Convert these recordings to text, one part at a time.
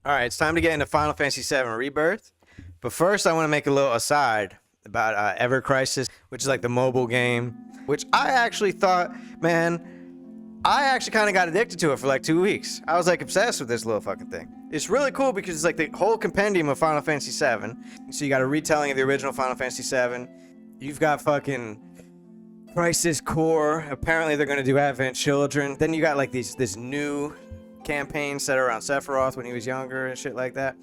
All right, it's time to get into Final Fantasy VII Rebirth. But first, I want to make a little aside about Ever Crisis, which is like the mobile game, which I actually thought, man, I actually kind of got addicted to it for like 2 weeks. I was like obsessed with this little fucking thing. It's really cool because it's like the whole compendium of Final Fantasy VII. So you got a retelling of the original Final Fantasy VII. You've got fucking Crisis Core. Apparently, they're going to do Advent Children. Then you got like this new campaign set around Sephiroth when he was younger and shit like that.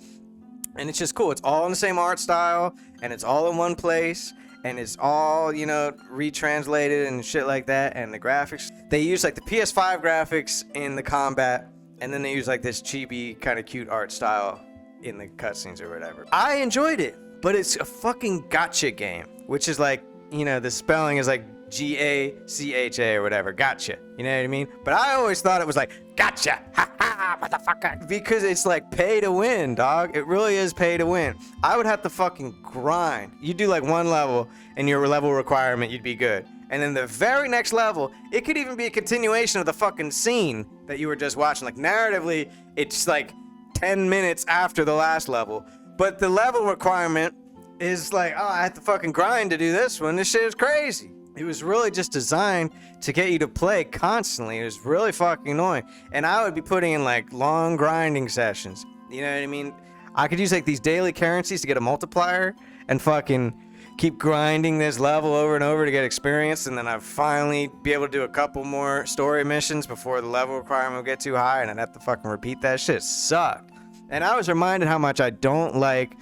And it's just cool. It's all in the same art style, and it's all in one place, and it's all, retranslated and shit like that. And the graphics, they use like the PS5 graphics in the combat, and then they use like this chibi kind of cute art style in the cutscenes or whatever. I enjoyed it, but it's a fucking gotcha game, which is like, the spelling is like Gacha or whatever. Gotcha. You know what I mean? But I always thought it was like, gotcha. Ha ha, motherfucker. Because it's like pay to win, dog. It really is pay to win. I would have to fucking grind. You do like one level and your level requirement, you'd be good. And then the very next level, it could even be a continuation of the fucking scene that you were just watching. Like narratively, it's like 10 minutes after the last level. But the level requirement is like, oh, I have to fucking grind to do this one. This shit is crazy. It was really just designed to get you to play constantly. It was really fucking annoying. And I would be putting in like long grinding sessions. You know what I mean? I could use like these daily currencies to get a multiplier and fucking keep grinding this level over and over to get experience. And then I'd finally be able to do a couple more story missions before the level requirement would get too high. And I'd have to fucking repeat that shit. Sucked. And I was reminded how much I don't like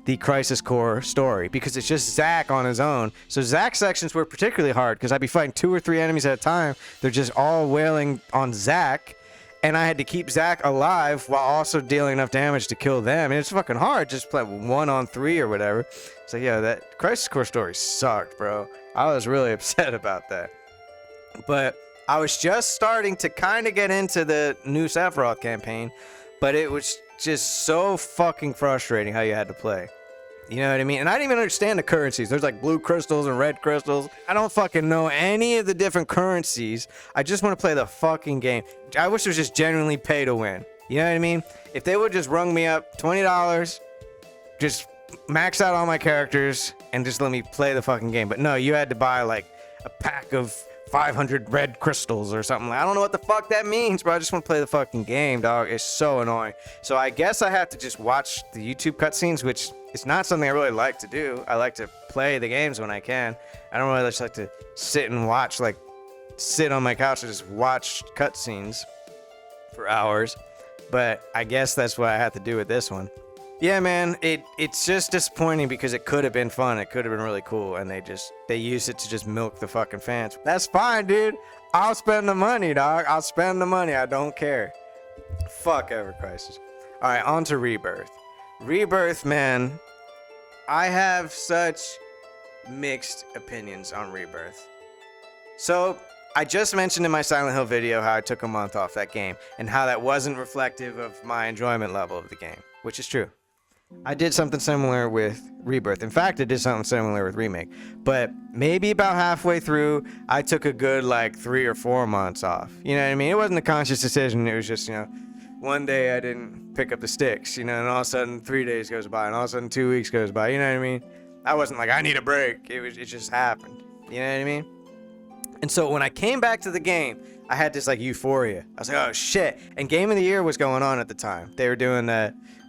the Crisis Core story because it's just Zack on his own. So Zack's sections were particularly hard because I'd be fighting 2 or 3 enemies at a time. They're just all wailing on Zack, and I had to keep Zack alive while also dealing enough damage to kill them. And it's fucking hard just play 1-on-3 or whatever. So yeah, that Crisis Core story sucked, bro. I was really upset about that. But I was just starting to kind of get into the new Sephiroth campaign, but it was just so fucking frustrating how you had to play. You know what I mean? And I didn't even understand the currencies. There's like blue crystals and red crystals. I don't fucking know any of the different currencies. I just want to play the fucking game. I wish it was just genuinely pay to win. You know what I mean? If they would just rung me up $20, just max out all my characters and just let me play the fucking game. But no, you had to buy like a pack of 500 red crystals or something. I don't know what the fuck that means, bro. I just want to play the fucking game, dog. It's so annoying. So I guess I have to just watch the YouTube cutscenes, which is not something I really like to do. I like to play the games when I can. I don't really just like to sit and watch, like sit on my couch and just watch cutscenes for hours. But I guess that's what I have to do with this one. Yeah, man, it's just disappointing because it could have been fun. It could have been really cool, and they used it to just milk the fucking fans. That's fine, dude. I'll spend the money, dog. I'll spend the money. I don't care. Fuck Ever Crisis. All right, on to Rebirth. Rebirth, man, I have such mixed opinions on Rebirth. So I just mentioned in my Silent Hill video how I took a month off that game and how that wasn't reflective of my enjoyment level of the game, which is true. I did something similar with Rebirth. In fact, I did something similar with Remake. But maybe about halfway through, I took a good like 3 or 4 months off. You know what I mean? It wasn't a conscious decision. It was just, one day I didn't pick up the sticks, and all of a sudden 3 days goes by, and all of a sudden 2 weeks goes by. You know what I mean? I wasn't like, I need a break. It just happened. You know what I mean? And so when I came back to the game, I had this like euphoria. I was like, oh shit. And Game of the Year was going on at the time. They were doing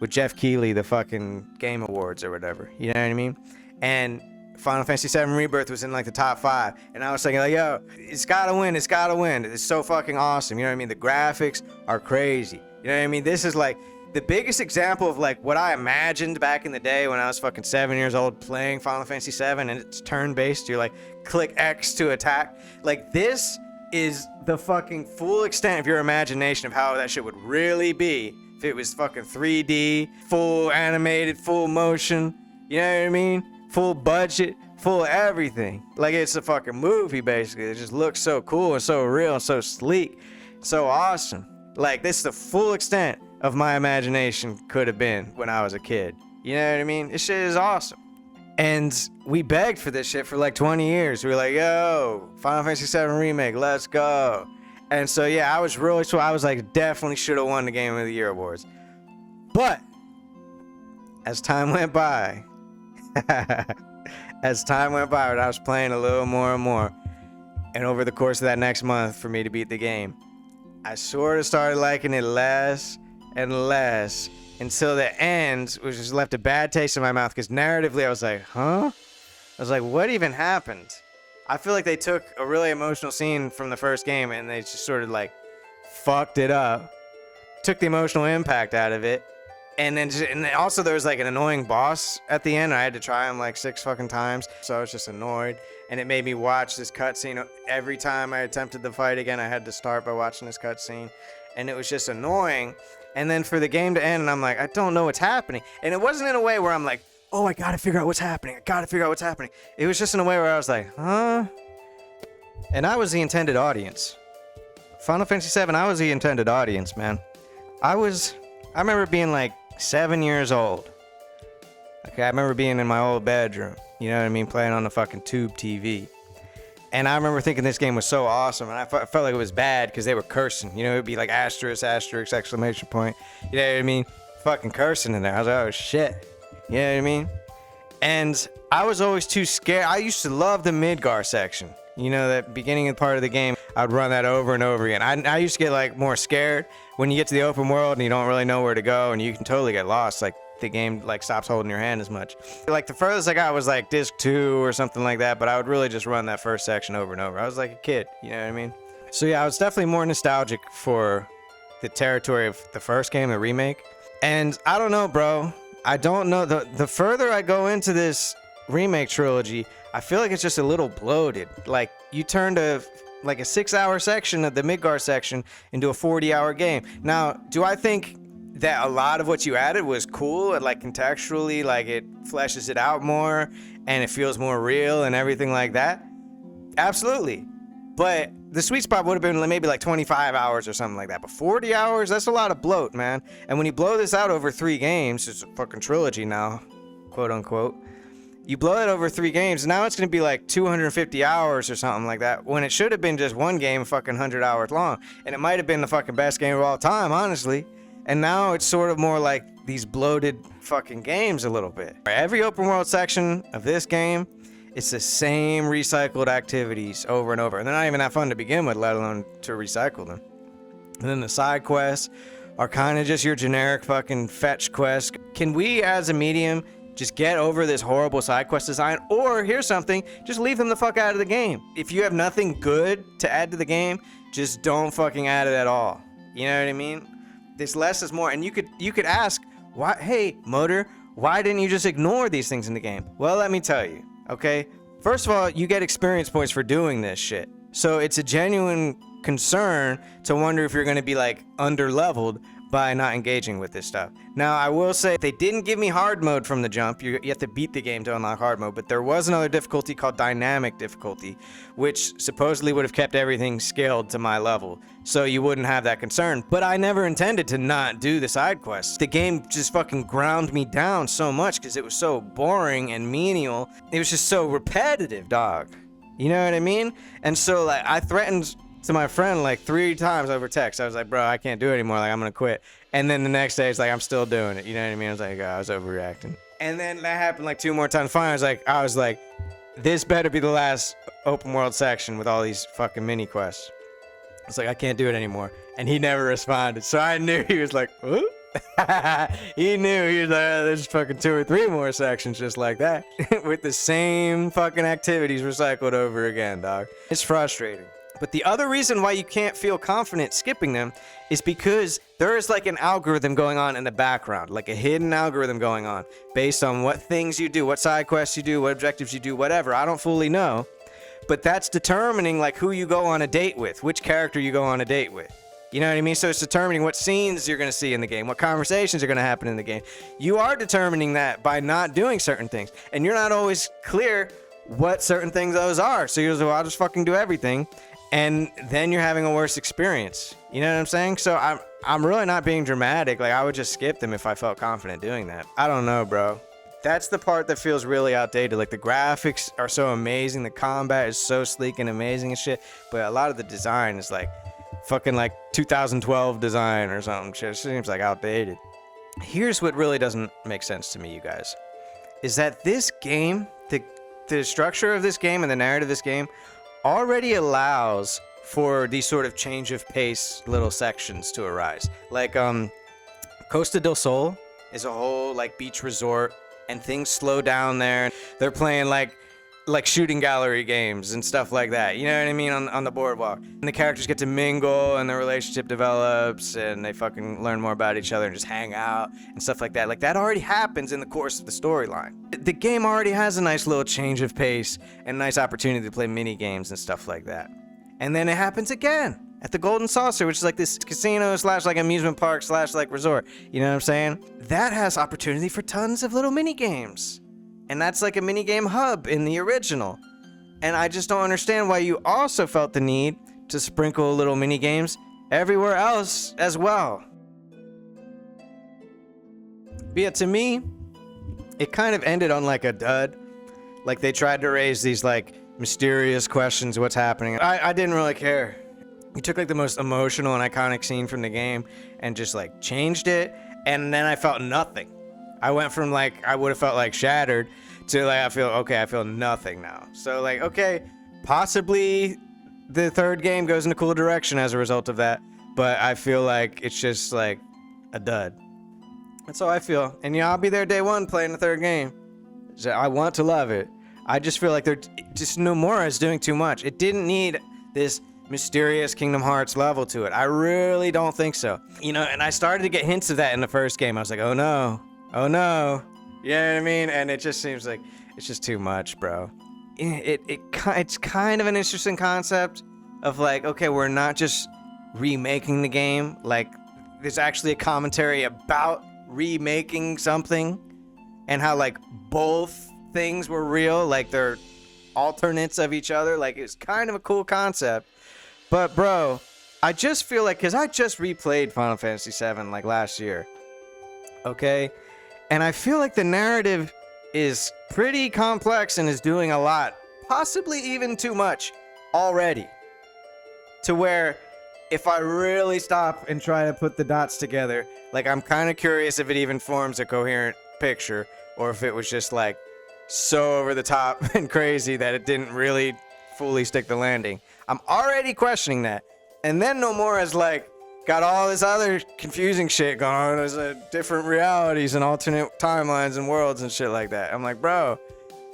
with Jeff Keighley, the fucking Game Awards or whatever. You know what I mean? And Final Fantasy VII Rebirth was in like the top 5. And I was thinking like, yo, it's gotta win. It's gotta win. It's so fucking awesome. You know what I mean? The graphics are crazy. You know what I mean? This is like the biggest example of like what I imagined back in the day when I was fucking 7 years old playing Final Fantasy VII, and it's turn-based. You're like, click X to attack. Like, this is the fucking full extent of your imagination of how that shit would really be if it was fucking 3D, full animated, full motion. You know what I mean? Full budget, full everything. Like, it's a fucking movie, basically. It just looks so cool and so real and so sleek, so awesome. Like, this is the full extent of my imagination could have been when I was a kid. You know what I mean? This shit is awesome. And we begged for this shit for like 20 years. We were like, yo, Final Fantasy VII Remake, let's go. And so, yeah, I was really, so I was like, definitely should have won the Game of the Year awards. But as time went by, I was playing a little more and more, and over the course of that next month for me to beat the game, I sort of started liking it less and less until the end, which just left a bad taste in my mouth because narratively I was like, huh? I was like, what even happened? I feel like they took a really emotional scene from the first game and they just sort of like fucked it up, took the emotional impact out of it. And then also there was like an annoying boss at the end. I had to try him like 6 fucking times. So I was just annoyed. And it made me watch this cutscene. Every time I attempted the fight again, I had to start by watching this cutscene. And it was just annoying. And then for the game to end, and I'm like, I don't know what's happening. And it wasn't in a way where I'm like, oh, I gotta figure out what's happening. It was just in a way where I was like, huh? And I was the intended audience. Final Fantasy VII, I was the intended audience, man. I remember being like 7 years old. Okay, I remember being in my old bedroom, you know what I mean, playing on the fucking tube TV. And I remember thinking this game was so awesome, and I felt like it was bad because they were cursing. You know, it would be like asterisk, asterisk, exclamation point. You know what I mean? Fucking cursing in there. I was like, oh shit. You know what I mean? And I was always too scared. I used to love the Midgar section. You know, that beginning part of the game, I'd run that over and over again. I used to get like more scared when you get to the open world and you don't really know where to go and you can totally get lost. Like the game like stops holding your hand as much. Like the furthest I got was like disc 2 or something like that, but I would really just run that first section over and over. I was like a kid, you know what I mean? So yeah, I was definitely more nostalgic for the territory of the first game, the remake. And I don't know, bro. I don't know. The further I go into this remake trilogy, I feel like it's just a little bloated. Like you turned a 6-hour section of the Midgar section into a 40-hour game. Now, do I think that a lot of what you added was cool and like contextually, like it fleshes it out more and it feels more real and everything like that? Absolutely. But the sweet spot would have been maybe like 25 hours or something like that. But 40 hours, that's a lot of bloat, man. And when you blow this out over 3 games, it's a fucking trilogy now, quote unquote. You blow it over 3 games, now it's going to be like 250 hours or something like that, when it should have been just one game fucking 100 hours long. And it might have been the fucking best game of all time, honestly. And now it's sort of more like these bloated fucking games a little bit. Every open world section of this game, it's the same recycled activities over and over. And they're not even that fun to begin with, let alone to recycle them. And then the side quests are kind of just your generic fucking fetch quests. Can we, as a medium, just get over this horrible side quest design? Or here's something, just leave them the fuck out of the game. If you have nothing good to add to the game, just don't fucking add it at all. You know what I mean? This less is more. And you could ask, why, hey, Motor, why didn't you just ignore these things in the game? Well, let me tell you, okay? First of all, you get experience points for doing this shit. So it's a genuine concern to wonder if you're gonna be like under-leveled by not engaging with this stuff. Now, I will say they didn't give me hard mode from the jump. You have to beat the game to unlock hard mode, but there was another difficulty called dynamic difficulty, which supposedly would have kept everything scaled to my level, so you wouldn't have that concern. But I never intended to not do the side quests. The game just fucking ground me down so much because it was so boring and menial. It was just so repetitive, dog. You know what I mean? And so like I threatened to my friend like 3 times over text. I was like, bro, I can't do it anymore. Like, I'm gonna quit. And then the next day, it's like, I'm still doing it. You know what I mean? I was like, oh, I was overreacting. And then that happened like 2 more times. Finally, I was like, this better be the last open world section with all these fucking mini quests. I was like, I can't do it anymore. And he never responded. So I knew he was like, what? He knew. He was like, oh, there's fucking 2 or 3 more sections just like that. With the same fucking activities recycled over again, dog. It's frustrating. But the other reason why you can't feel confident skipping them is because there is like an algorithm going on in the background, like a hidden algorithm going on based on what things you do, what side quests you do, what objectives you do, whatever. I don't fully know, but that's determining like who you go on a date with, which character you go on a date with. You know what I mean? So it's determining what scenes you're going to see in the game, what conversations are going to happen in the game. You are determining that by not doing certain things, and you're not always clear what certain things those are. So you're just like, well, I'll just fucking do everything. And then you're having a worse experience. You know what I'm saying? So I'm really not being dramatic. Like, I would just skip them if I felt confident doing that. I don't know, bro. That's the part that feels really outdated. Like, the graphics are so amazing. The combat is so sleek and amazing and shit. But a lot of the design is like fucking like 2012 design or something. Shit, it seems like outdated. here's what really doesn't make sense to me, you guys, is that this game, the structure of this game and the narrative of this game already allows for these sort of change of pace little sections to arise. Like Costa del Sol is a whole like beach resort, and things slow down there. They're playing like shooting gallery games and stuff like that. You know what I mean? On the boardwalk. And the characters get to mingle and the relationship develops and they fucking learn more about each other and just hang out and stuff like that. Like that already happens in the course of the storyline. The game already has a nice little change of pace and a nice opportunity to play mini games and stuff like that. And then it happens again at the Golden Saucer, which is like this casino / like amusement park / like resort. You know what I'm saying? That has opportunity for tons of little mini games. And that's like a minigame hub in the original. And I just don't understand why you also felt the need to sprinkle little minigames everywhere else as well. But yeah, to me, it kind of ended on like a dud. Like they tried to raise these like mysterious questions of what's happening. I didn't really care. You took like the most emotional and iconic scene from the game and just like changed it. And then I felt nothing. I went from like, I would have felt like shattered to like, I feel nothing now. So like, okay, possibly the third game goes in a cool direction as a result of that. But I feel like it's just like a dud. That's how I feel. And yeah, I'll be there day one playing the third game. So I want to love it. I just feel like Nomura is doing too much. It didn't need this mysterious Kingdom Hearts level to it. I really don't think so. You know, and I started to get hints of that in the first game. I was like, oh no. You know what I mean? And it just seems like it's just too much, bro. It's kind of an interesting concept of like, okay, we're not just remaking the game. Like, there's actually a commentary about remaking something and how like both things were real, like they're alternates of each other. Like, it's kind of a cool concept. But bro, I just feel like, because I just replayed Final Fantasy VII like last year, okay? And I feel like the narrative is pretty complex and is doing a lot, possibly even too much already. To where if I really stop and try to put the dots together, like I'm kind of curious if it even forms a coherent picture or if it was just like so over the top and crazy that it didn't really fully stick the landing. I'm already questioning that. And then Nomura's like, got all this other confusing shit going on. There's different realities and alternate timelines and worlds and shit like that. I'm like, bro,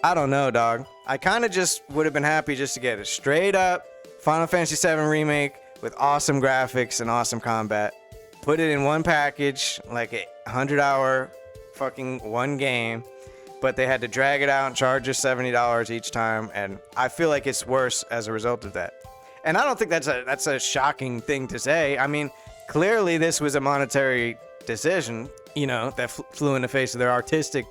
I don't know, dog. I kind of just would have been happy just to get a straight up Final Fantasy VII remake with awesome graphics and awesome combat. Put it in one package, like a 100-hour fucking one game. But they had to drag it out and charge us $70 each time. And I feel like it's worse as a result of that. And I don't think that's a shocking thing to say. I mean, clearly this was a monetary decision, you know, that flew in the face of their artistic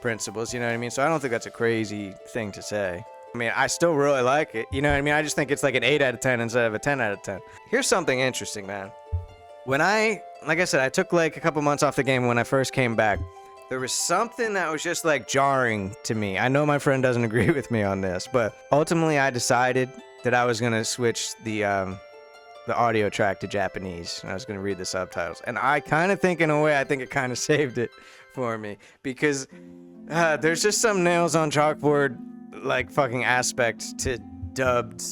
principles, you know what I mean? So I don't think that's a crazy thing to say. I mean, I still really like it, you know what I mean? I just think it's like an 8 out of 10 instead of a 10 out of 10. Here's something interesting, man. When like I said, I took like a couple months off the game when I first came back. There was something that was just like jarring to me. I know my friend doesn't agree with me on this, but ultimately I decided that I was gonna switch the audio track to Japanese, and I was gonna read the subtitles. And I kind of think, in a way, I think it kind of saved it for me, because there's just some nails on chalkboard like fucking aspect to dubbed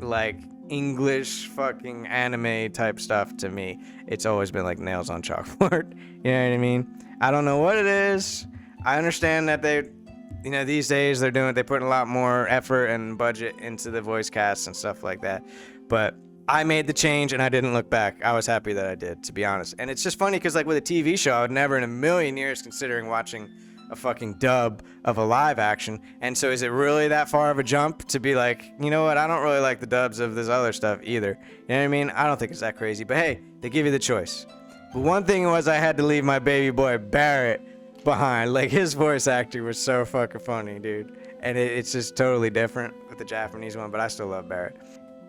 like English fucking anime type stuff. To me, it's always been like nails on chalkboard. You know what I mean? I don't know what it is. I understand that they, you know, these days they put a lot more effort and budget into the voice casts and stuff like that. But I made the change and I didn't look back. I was happy that I did, to be honest. And it's just funny because like with a TV show, I would never in a million years considering watching a fucking dub of a live action. And so is it really that far of a jump to be like, you know what, I don't really like the dubs of this other stuff either. You know what I mean? I don't think it's that crazy. But hey, they give you the choice. But one thing was I had to leave my baby boy Barrett behind. Like, his voice acting was so fucking funny, dude. And it's just totally different with the Japanese one, but I still love Barrett.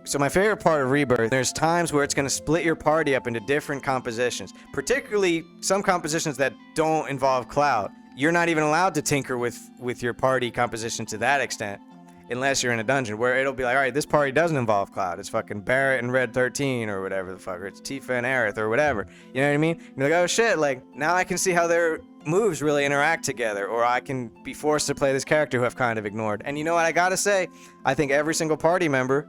So my favorite part of Rebirth, there's times where it's going to split your party up into different compositions, particularly some compositions that don't involve Cloud. You're not even allowed to tinker with your party composition to that extent. unless you're in a dungeon, where it'll be like, all right, this party doesn't involve Cloud. It's fucking Barrett and Red 13 or whatever the fuck, or it's Tifa and Aerith or whatever. You know what I mean? You're like, oh shit, like now I can see how their moves really interact together, or I can be forced to play this character who I've kind of ignored. And you know what I gotta say? I think every single party member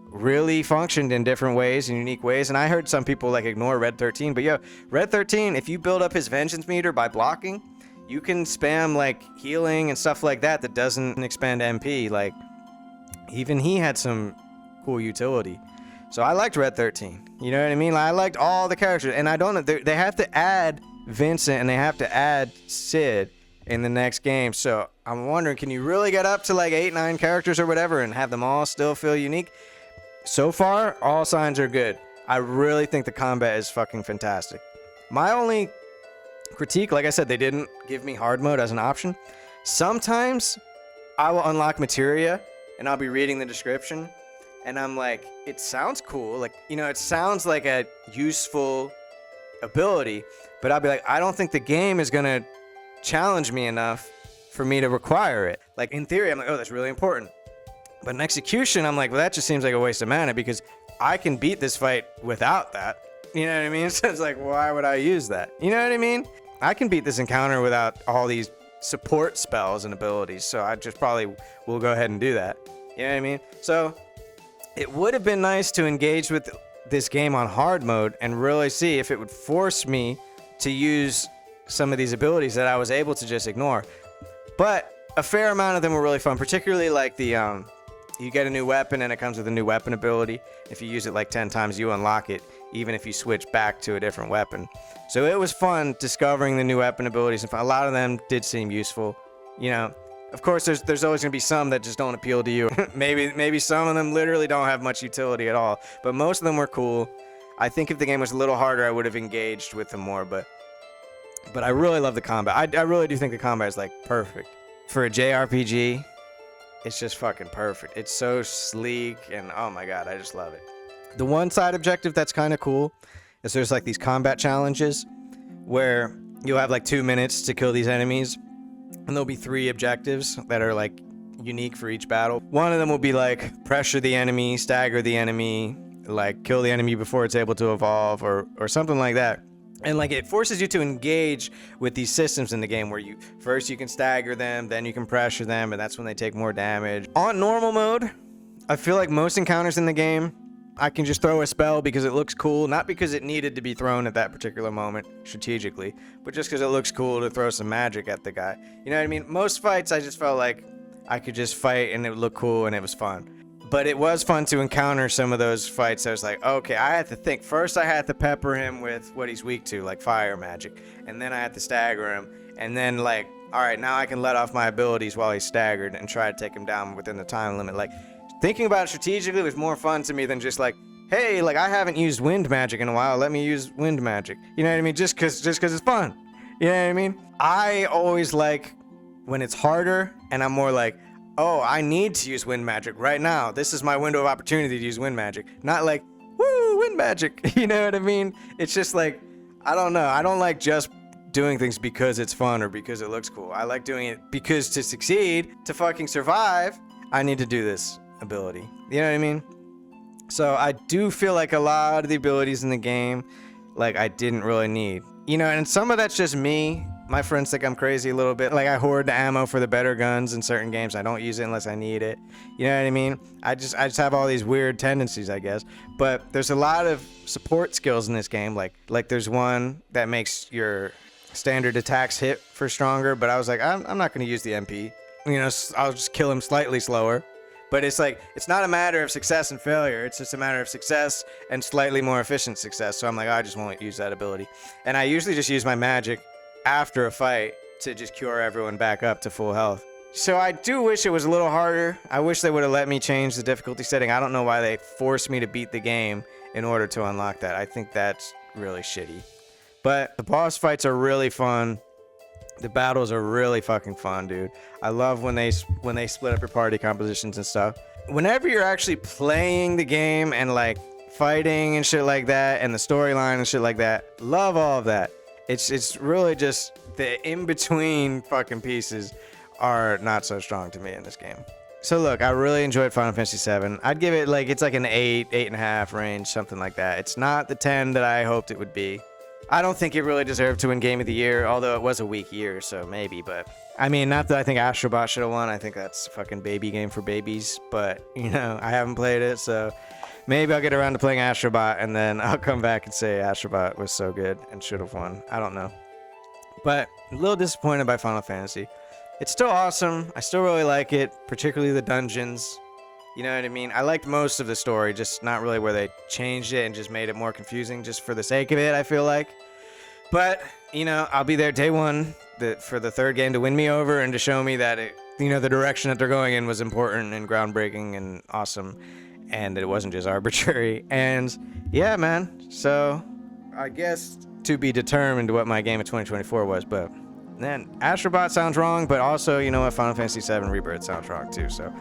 really functioned in different ways, in unique ways. And I heard some people like ignore Red 13, but yo, Red 13, if you build up his vengeance meter by blocking, you can spam like healing and stuff like that that doesn't expend MP. Like even he had some cool utility. So I liked Red 13. You know what I mean? Like, I liked all the characters, and I don't know, they have to add Vincent and they have to add Sid in the next game. So I'm wondering, can you really get up to like 8-9 characters or whatever and have them all still feel unique? So far, all signs are good. I really think the combat is fucking fantastic. My only critique, like I said, they didn't give me hard mode as an option. Sometimes I will unlock materia and I'll be reading the description and I'm like, it sounds cool. Like, you know, it sounds like a useful ability, but I'll be like, I don't think the game is going to challenge me enough for me to require it. Like in theory, I'm like, oh, that's really important. But in execution, I'm like, well, that just seems like a waste of mana because I can beat this fight without that. You know what I mean? So it's like, why would I use that? You know what I mean? I can beat this encounter without all these support spells and abilities. So I just probably will go ahead and do that. You know what I mean? So it would have been nice to engage with this game on hard mode and really see if it would force me to use some of these abilities that I was able to just ignore. But a fair amount of them were really fun, particularly like the, you get a new weapon and it comes with a new weapon ability. If you use it like 10 times, you unlock it, even if you switch back to a different weapon. So it was fun discovering the new weapon abilities, and a lot of them did seem useful. You know, of course, there's always gonna be some that just don't appeal to you. maybe some of them literally don't have much utility at all, but most of them were cool. I think if the game was a little harder, I would have engaged with them more, but I really love the combat. I really do think the combat is like perfect. For a JRPG, it's just fucking perfect. It's so sleek and oh my god, I just love it. The one side objective that's kind of cool is there's like these combat challenges where you'll have like 2 minutes to kill these enemies, and there'll be 3 objectives that are like unique for each battle. One of them will be like pressure the enemy, stagger the enemy, like kill the enemy before it's able to evolve, or something like that. And like it forces you to engage with these systems in the game where you can stagger them, then you can pressure them, and that's when they take more damage. On normal mode, I feel like most encounters in the game, I can just throw a spell because it looks cool, not because it needed to be thrown at that particular moment strategically, but just because it looks cool to throw some magic at the guy. You know what I mean? Most fights I just felt like I could just fight and it would look cool and it was fun. But it was fun to encounter some of those fights. I was like, okay, I had to think. First, I had to pepper him with what he's weak to, like fire magic. And then I had to stagger him. And then, like, all right, now I can let off my abilities while he's staggered and try to take him down within the time limit. Like, thinking about it strategically was more fun to me than just like, hey, like, I haven't used wind magic in a while. Let me use wind magic. You know what I mean? Just because it's fun. You know what I mean? I always like when it's harder and I'm more like, oh, I need to use wind magic right now. This is my window of opportunity to use wind magic. Not like, woo, wind magic. You know what I mean? It's just like, I don't know. I don't like just doing things because it's fun or because it looks cool. I like doing it because to succeed, to fucking survive, I need to do this ability. You know what I mean? So I do feel like a lot of the abilities in the game, like I didn't really need. You know, and some of that's just me. My friends think I'm crazy a little bit. Like I hoard the ammo for the better guns in certain games. I don't use it unless I need it. You know what I mean? I just have all these weird tendencies, I guess. But there's a lot of support skills in this game. Like there's one that makes your standard attacks hit for stronger. But I was like, I'm not going to use the MP. You know, I'll just kill him slightly slower. But it's like, it's not a matter of success and failure. It's just a matter of success and slightly more efficient success. So I'm like, I just won't use that ability. And I usually just use my magic after a fight to just cure everyone back up to full health. So I do wish it was a little harder. I wish they would have let me change the difficulty setting. I don't know why they forced me to beat the game in order to unlock that. I think that's really shitty. But the boss fights are really fun. The battles are really fucking fun, dude. I love when they split up your party compositions and stuff. Whenever you're actually playing the game and like fighting and shit like that, and the storyline and shit like that, love all of that. It's really just the in-between fucking pieces are not so strong to me in this game. So look, I really enjoyed Final Fantasy 7. I'd give it like, it's like an 8, 8.5 range, something like that. It's not the 10 that I hoped it would be. I don't think it really deserved to win Game of the Year, although it was a weak year, so maybe. But I mean, not that I think Astrobot should have won. I think that's a fucking baby game for babies. But you know, I haven't played it, so maybe I'll get around to playing Astrobot, and then I'll come back and say Astrobot was so good and should have won. I don't know. But a little disappointed by Final Fantasy. It's still awesome. I still really like it, particularly the dungeons. You know what I mean? I liked most of the story, just not really where they changed it and just made it more confusing just for the sake of it, I feel like. But, you know, I'll be there day one for the third game to win me over and to show me that, the direction that they're going in was important and groundbreaking and awesome. And it wasn't just arbitrary. And, yeah, man. So, I guess to be determined what my game of 2024 was, but... Then Astrobot sounds wrong, but also, you know what, Final Fantasy VII Rebirth sounds wrong too, so